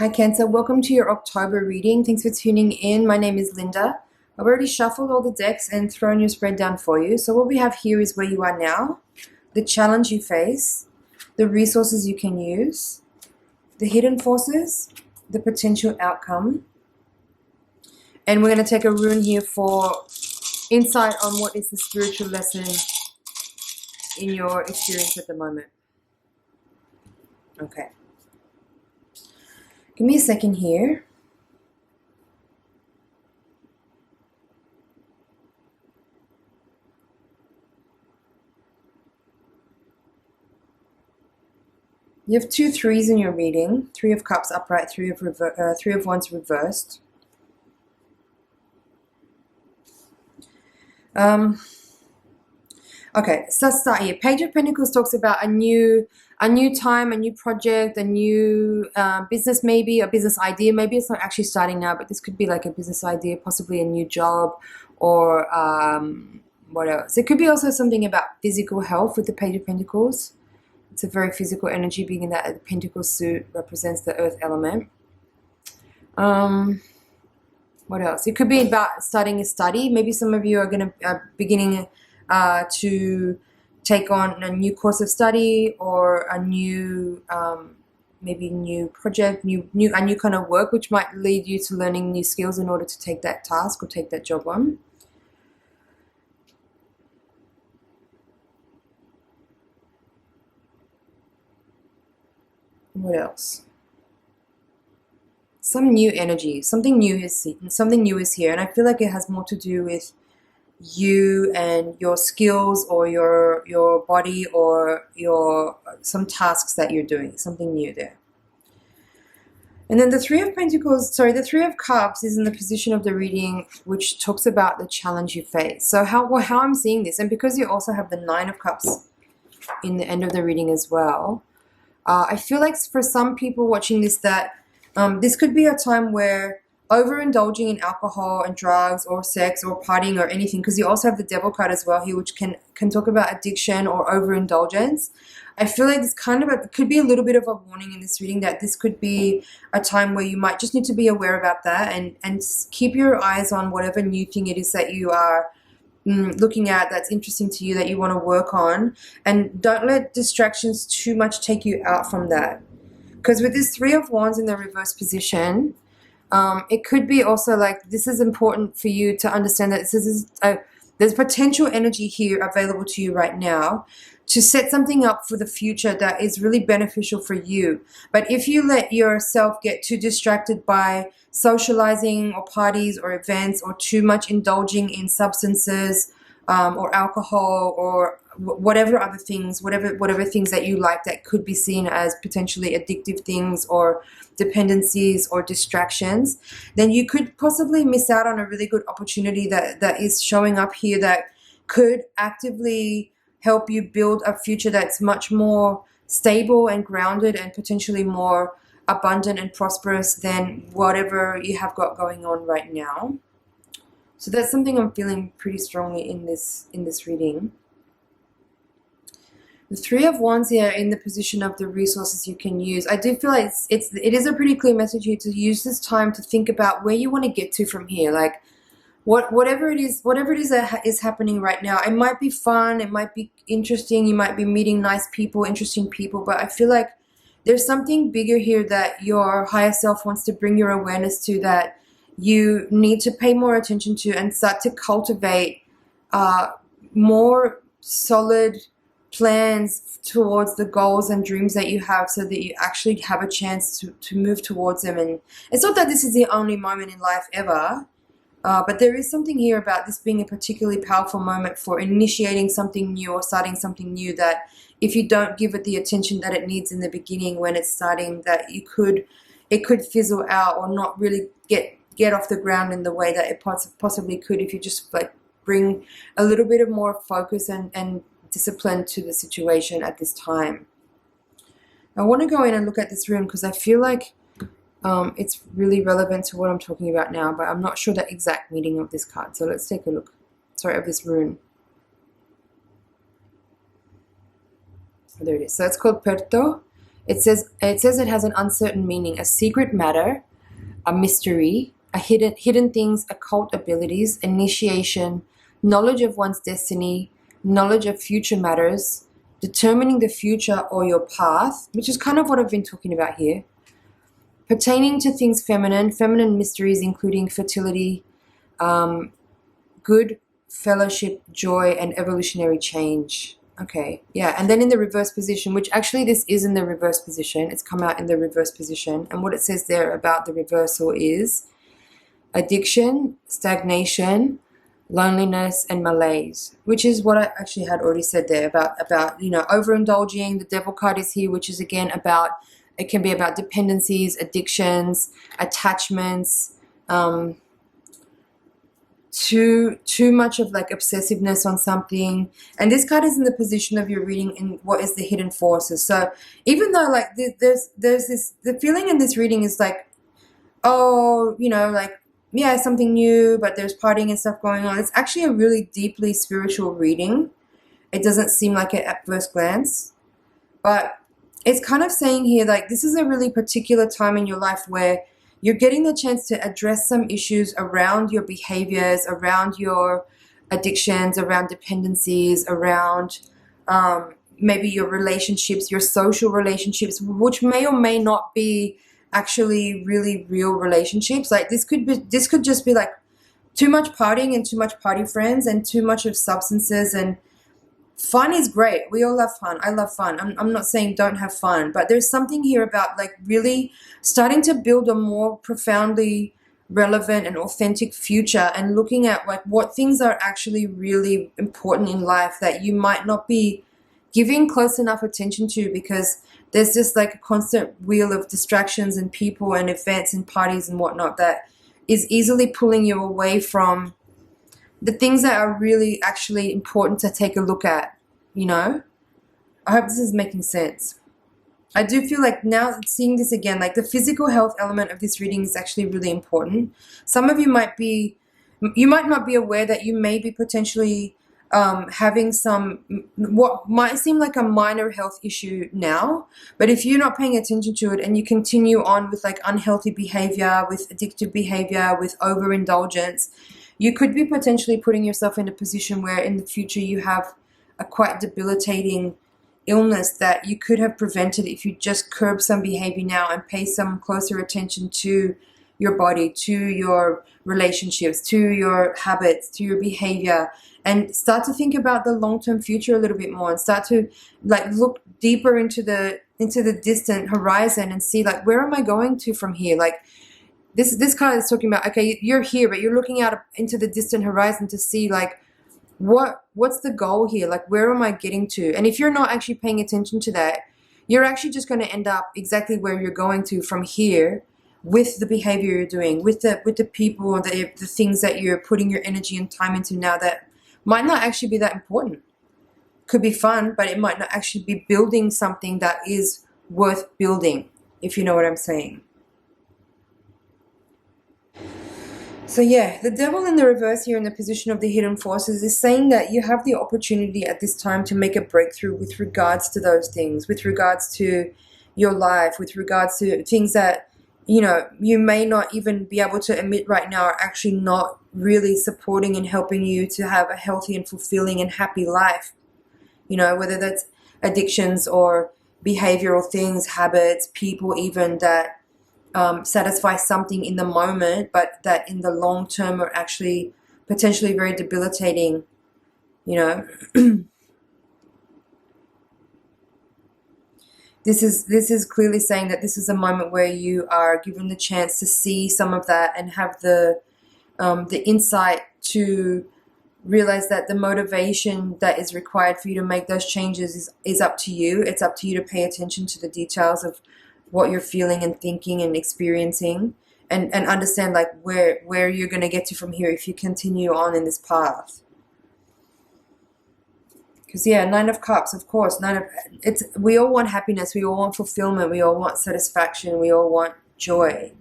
Hi Cancer, welcome to your October reading. Thanks for tuning in. My name is Linda. I've already shuffled all the decks and thrown your spread down for you. So what we have here is where you are now, the challenge you face, the resources you can use, the hidden forces, the potential outcome. And we're going to take a rune here for insight on what is the spiritual lesson in your experience at the moment. Okay. Give me a second here. You have 2 threes in your reading. 3 of Cups upright, 3 of Wands reversed. Okay, so let's start here. Page of Pentacles talks about a new time, a new project, a new business, maybe a business idea. Maybe it's not actually starting now, but this could be like a business idea, possibly a new job, or what else? It could be also something about physical health with the Page of Pentacles. It's a very physical energy, being that the Pentacle suit represents the earth element. What else? It could be about starting a study. Maybe some of you are going to beginning to take on a new course of study, or a new maybe new project, a new kind of work, which might lead you to learning new skills in order to take that task or take that job on. What else? Some new energy, something new is here, and I feel like it has more to do with you and your skills, or your body, or some tasks that you're doing, something new there. And then the 3 of Pentacles, sorry, the 3 of Cups is in the position of the reading, which talks about the challenge you face. So how I'm seeing this, and because you also have the 9 of Cups in the end of the reading as well, I feel like for some people watching this, that this could be a time where overindulging in alcohol and drugs or sex or partying or anything, because you also have the Devil card as well here, which can talk about addiction or overindulgence. I feel like this kind of could be a little bit of a warning in this reading, that this could be a time where you might just need to be aware about that, and keep your eyes on whatever new thing it is that you are looking at, that's interesting to you, that you want to work on, and don't let distractions too much take you out from that. Because with this 3 of Wands in the reverse position, it could be also like, this is important for you to understand that there's potential energy here available to you right now to set something up for the future that is really beneficial for you. But if you let yourself get too distracted by socializing or parties or events, or too much indulging in substances or alcohol, or whatever other things, whatever things that you like that could be seen as potentially addictive things or dependencies or distractions, then you could possibly miss out on a really good opportunity that is showing up here, that could actively help you build a future that's much more stable and grounded, and potentially more abundant and prosperous than whatever you have got going on right now. So that's something I'm feeling pretty strongly in this reading. The 3 of Wands here in the position of the resources you can use. I do feel like it is a pretty clear message here to use this time to think about where you want to get to from here. Like whatever it is that is happening right now. It might be fun, it might be interesting, you might be meeting nice people, interesting people, but I feel like there's something bigger here that your higher self wants to bring your awareness to, that you need to pay more attention to, and start to cultivate more solid plans towards the goals and dreams that you have, so that you actually have a chance to move towards them. And it's not that this is the only moment in life ever, but there is something here about this being a particularly powerful moment for initiating something new or starting something new, that if you don't give it the attention that it needs in the beginning when it's starting, that it could fizzle out, or not really get off the ground in the way that it possibly could, if you just like bring a little bit of more focus and discipline to the situation at this time. I want to go in and look at this rune, because I feel like it's really relevant to what I'm talking about now, but I'm not sure the exact meaning of this card. So let's take a look. Sorry, of this rune. Oh, there it is. So it's called Perto. It says it has an uncertain meaning, a secret matter, a mystery, a hidden things, occult abilities, initiation, knowledge of one's destiny, knowledge of future matters, determining the future or your path, which is kind of what I've been talking about here. Pertaining to things feminine mysteries including fertility, good fellowship, joy, and evolutionary change. Okay, yeah, and then in the reverse position, which actually this is in the reverse position, it's come out in the reverse position, and what it says there about the reversal is addiction, stagnation, loneliness, and malaise, which is what I actually had already said there about overindulging. The devil card is here, which is again about, it can be about dependencies, addictions, attachments, too much of like obsessiveness on something. And this card is in the position of your reading in what is the hidden forces. So even though like there's this, the feeling in this reading is like, oh, like, yeah, something new, but there's partying and stuff going on. It's actually a really deeply spiritual reading. It doesn't seem like it at first glance, but it's kind of saying here, like, this is a really particular time in your life where you're getting the chance to address some issues around your behaviors, around your addictions, around dependencies, around maybe your relationships, your social relationships, which may or may not be actually really real relationships. Like this could just be like too much partying and too much party friends and too much of substances. And fun is great. We all love fun. I love fun. I'm not saying don't have fun, but there's something here about like really starting to build a more profoundly relevant and authentic future, and looking at like what things are actually really important in life that you might not be giving close enough attention to, because there's just like a constant wheel of distractions and people and events and parties and whatnot that is easily pulling you away from the things that are really actually important to take a look at, I hope this is making sense. I do feel like now seeing this again, like the physical health element of this reading is actually really important. Some of you might not be aware that you may be potentially having some, what might seem like a minor health issue now, but if you're not paying attention to it and you continue on with like unhealthy behavior, with addictive behavior, with overindulgence, you could be potentially putting yourself in a position where in the future you have a quite debilitating illness that you could have prevented if you just curb some behavior now and pay some closer attention to your body, to your relationships, to your habits, to your behavior, and start to think about the long-term future a little bit more, and start to like look deeper into the distant horizon and see like, where am I going to from here? Like this card is talking about, okay, you're here, but you're looking out into the distant horizon to see like what's the goal here? Like, where am I getting to? And if you're not actually paying attention to that, you're actually just going to end up exactly where you're going to from here, with the behavior you're doing, with the people, the things that you're putting your energy and time into now that might not actually be that important. Could be fun, but it might not actually be building something that is worth building, if you know what I'm saying. So yeah, the devil in the reverse here in the position of the hidden forces is saying that you have the opportunity at this time to make a breakthrough with regards to those things, with regards to your life, with regards to things that, you may not even be able to admit right now are actually not really supporting and helping you to have a healthy and fulfilling and happy life. Whether that's addictions or behavioral things, habits, people even that satisfy something in the moment, but that in the long term are actually potentially very debilitating, This is clearly saying that this is a moment where you are given the chance to see some of that and have the insight to realize that the motivation that is required for you to make those changes is up to you. It's up to you to pay attention to the details of what you're feeling and thinking and experiencing, and understand like where you're going to get to from here if you continue on in this path. Because yeah, 9 of Cups, of course, we all want happiness, we all want fulfillment, we all want satisfaction, we all want joy.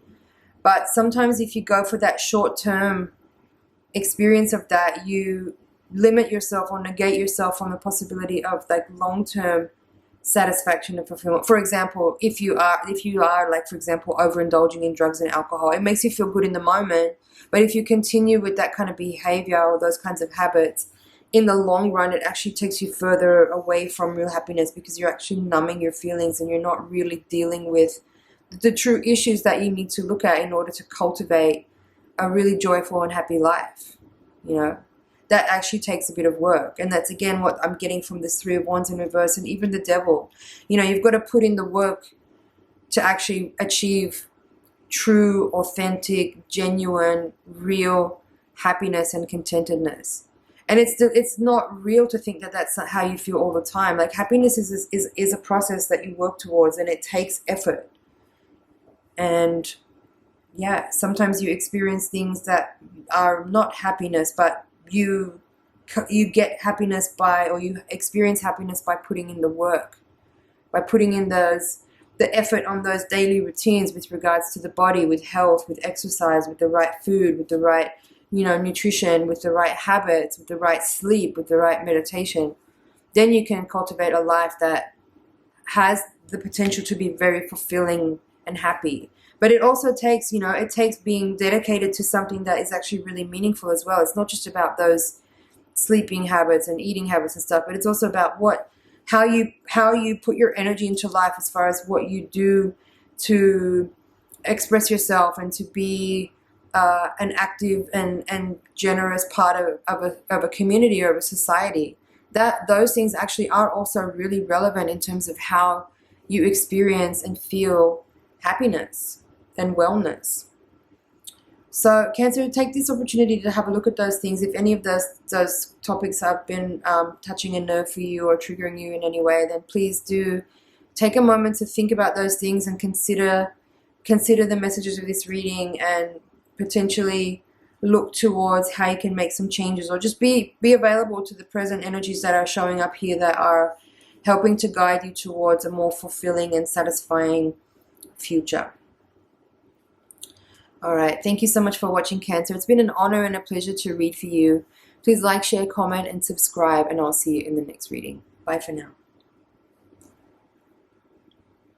But sometimes if you go for that short-term experience of that, you limit yourself or negate yourself from the possibility of like long-term satisfaction and fulfillment. For example, if you are like, for example, overindulging in drugs and alcohol, it makes you feel good in the moment, but if you continue with that kind of behavior or those kinds of habits, in the long run, it actually takes you further away from real happiness, because you're actually numbing your feelings and you're not really dealing with the true issues that you need to look at in order to cultivate a really joyful and happy life. You know, that actually takes a bit of work. And that's, again, what I'm getting from this Three of Wands in reverse, and even the Devil. You know, you've got to put in the work to actually achieve true, authentic, genuine, real happiness and contentedness. And it's not real to think that that's how you feel all the time. Like, happiness is a process that you work towards, and it takes effort. And yeah, sometimes you experience things that are not happiness, but you get happiness by, or you experience happiness by putting in the work, by putting in the effort on those daily routines with regards to the body, with health, with exercise, with the right food, with the right, you know, nutrition, with the right habits, with the right sleep, with the right meditation. Then you can cultivate a life that has the potential to be very fulfilling and happy. But it also takes, you know, it takes being dedicated to something that is actually really meaningful as well. It's not just about those sleeping habits and eating habits and stuff, but it's also about how you put your energy into life, as far as what you do to express yourself and to be an active and generous part of a community or of a society. Those things actually are also really relevant in terms of how you experience and feel happiness and wellness. So Cancer, take this opportunity to have a look at those things. If any of those topics have been touching a nerve for you or triggering you in any way, then please do take a moment to think about those things and consider the messages of this reading, and potentially look towards how you can make some changes, or just be available to the present energies that are showing up here that are helping to guide you towards a more fulfilling and satisfying future. All right. Thank you so much for watching, Cancer. It's been an honor and a pleasure to read for you. Please like, share, comment, and subscribe, and I'll see you in the next reading. Bye for now.